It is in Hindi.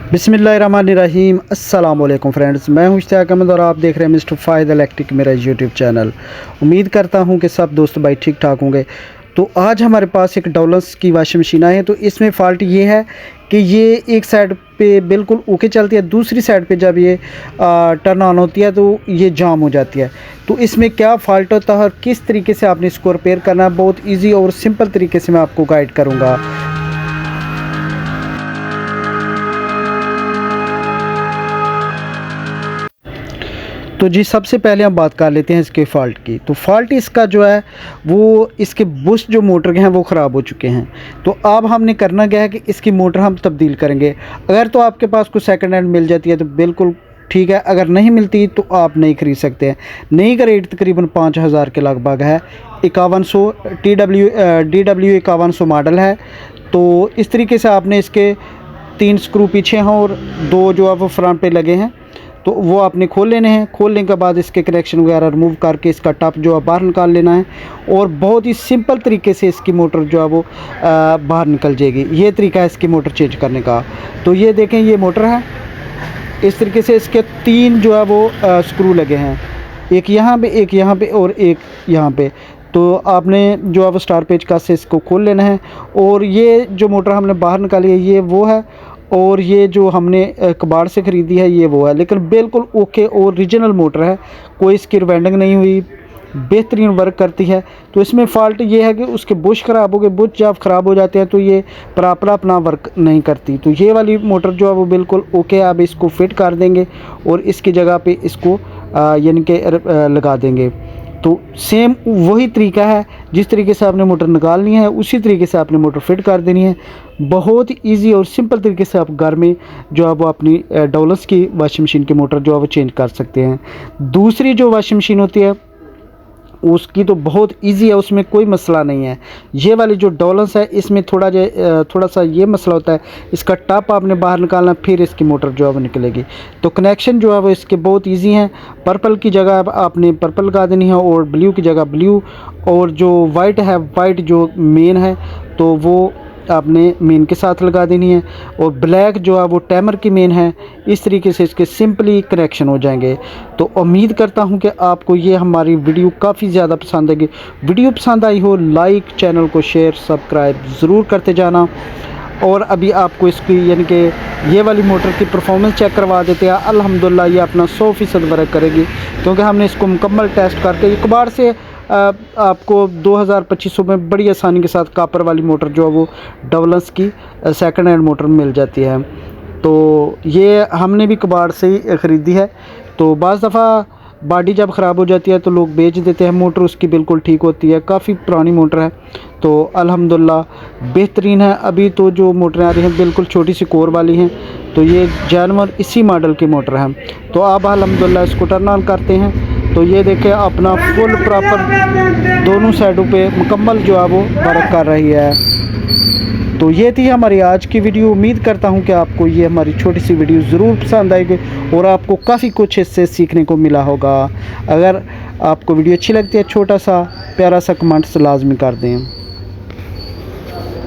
बिस्मिल्लाहिर्रहमानिर्रहीम। अस्सलाम वालेकुम फ्रेंड्स, मैं हूं इश्तियाक अहमद और आप देख रहे हैं मिस्टर फ़ायद इलेक्ट्रिक मेरा यूट्यूब चैनल। उम्मीद करता हूं कि सब दोस्त भाई ठीक ठाक होंगे। तो आज हमारे पास एक डॉलर्स की वाशिंग मशीन आई है। तो इसमें फ़ॉल्ट ये है कि ये एक साइड पे बिल्कुल ओके चलती है, दूसरी साइड पे जब ये टर्न ऑन होती है तो ये जाम हो जाती है। तो इसमें क्या फ़ॉल्ट होता है और किस तरीके से आपने इसको रिपेयर करना है, बहुत ईजी और सिंपल तरीके से मैं आपको गाइड करूँगा। तो जी सबसे पहले हम बात कर लेते हैं इसके फ़ॉल्ट की। तो फ़ॉल्ट इसका जो है वो इसके बुश जो मोटर के हैं वो ख़राब हो चुके हैं। तो अब हमने करना क्या है कि इसकी मोटर हम तब्दील करेंगे। अगर तो आपके पास कोई सेकंड हैंड मिल जाती है तो बिल्कुल ठीक है, अगर नहीं मिलती तो आप नहीं ख़रीद सकते हैं। नई का रेट तकरीबन 5000 के लगभग है। 5100 DW 5100 मॉडल है। तो इस तरीके से आपने इसके 3 स्क्रू पीछे हैं और 2 जो है वो फ्रंट पे लगे हैं। तो वो आपने खोल लेने हैं। खोलने के बाद इसके कनेक्शन वगैरह रिमूव करके इसका टप जो है बाहर निकाल लेना है और बहुत ही सिंपल तरीके से इसकी मोटर जो है वो बाहर निकल जाएगी। ये तरीका है इसकी मोटर चेंज करने का। तो ये देखें, ये मोटर है। इस तरीके से इसके 3 जो है वो स्क्रू लगे हैं, एक यहाँ पे, एक यहाँ पे और एक यहाँ पे। तो आपने जो है वो स्टार पेचकस से इसको खोल लेना है। और ये जो मोटर हमने बाहर निकाली है ये वो है, और ये जो हमने कबाड़ से ख़रीदी है ये वो है। लेकिन बिल्कुल ओके और ओरिजिनल मोटर है, कोई इसकी रिवेंडिंग नहीं हुई, बेहतरीन वर्क करती है। तो इसमें फ़ॉल्ट ये है कि उसके बुश ख़राब हो गए। बुश जब ख़राब हो जाते हैं तो ये प्रॉपर अपना वर्क नहीं करती। तो ये वाली मोटर जो है वो बिल्कुल ओके है। अब इसको फिट कर देंगे और इसकी जगह पे इसको यानी कि लगा देंगे। तो सेम वही तरीका है, जिस तरीके से आपने मोटर निकालनी है उसी तरीके से आपने मोटर फिट कर देनी है। बहुत इजी और सिंपल तरीके से आप घर में जो है वो अपनी डॉलर्स की वाशिंग मशीन की मोटर जो है वो चेंज कर सकते हैं। दूसरी जो वाशिंग मशीन होती है उसकी तो बहुत इजी है, उसमें कोई मसला नहीं है। ये वाली जो डॉलर्स है इसमें थोड़ा सा ये मसला होता है, इसका टप आपने बाहर निकालना फिर इसकी मोटर जो है वो निकलेगी। तो कनेक्शन जो है वो इसके बहुत इजी हैं। पर्पल की जगह आपने पर्पल लगा देनी है और ब्लू की जगह ब्लू, और जो वाइट है वाइट जो मेन है तो वो आपने मेन के साथ लगा देनी है, और ब्लैक जो है वो टाइमर की मेन है। इस तरीके से इसके सिंपली कनेक्शन हो जाएंगे। तो उम्मीद करता हूं कि आपको ये हमारी वीडियो काफ़ी ज़्यादा पसंद आएगी। वीडियो पसंद आई हो लाइक, चैनल को शेयर सब्सक्राइब ज़रूर करते जाना। और अभी आपको इसकी यानी कि ये वाली मोटर की परफॉर्मेंस चेक करवा देते हैं। अल्हम्दुलिल्लाह ये अपना 100% वर्क करेगी, क्योंकि हमने इसको मुकम्मल टेस्ट करके एक बार से आपको 2000-2500 में बड़ी आसानी के साथ कापर वाली मोटर जो है वो डबल्स की सेकंड हैंड मोटर मिल जाती है। तो ये हमने भी कबाड़ से ही ख़रीदी है। तो बाज़ दफ़ा बॉडी जब ख़राब हो जाती है तो लोग बेच देते हैं, मोटर उसकी बिल्कुल ठीक होती है। काफ़ी पुरानी मोटर है तो अल्हम्दुलिल्लाह बेहतरीन है। अभी तो जो मोटरें आ रही हैं बिल्कुल छोटी सी कोर वाली हैं, तो ये जानवर इसी मॉडल की मोटर है। तो अब अल्हम्दुलिल्लाह इसको टर्न ऑन करते हैं। तो ये देखें अपना फुल प्रॉपर दोनों साइडों पे मुकम्मल जो है वो वर्क कर रही है। तो ये थी हमारी आज की वीडियो। उम्मीद करता हूँ कि आपको ये हमारी छोटी सी वीडियो ज़रूर पसंद आएगी और आपको काफ़ी कुछ इससे सीखने को मिला होगा। अगर आपको वीडियो अच्छी लगती है छोटा सा प्यारा सा कमेंट्स लाजमी कर दें।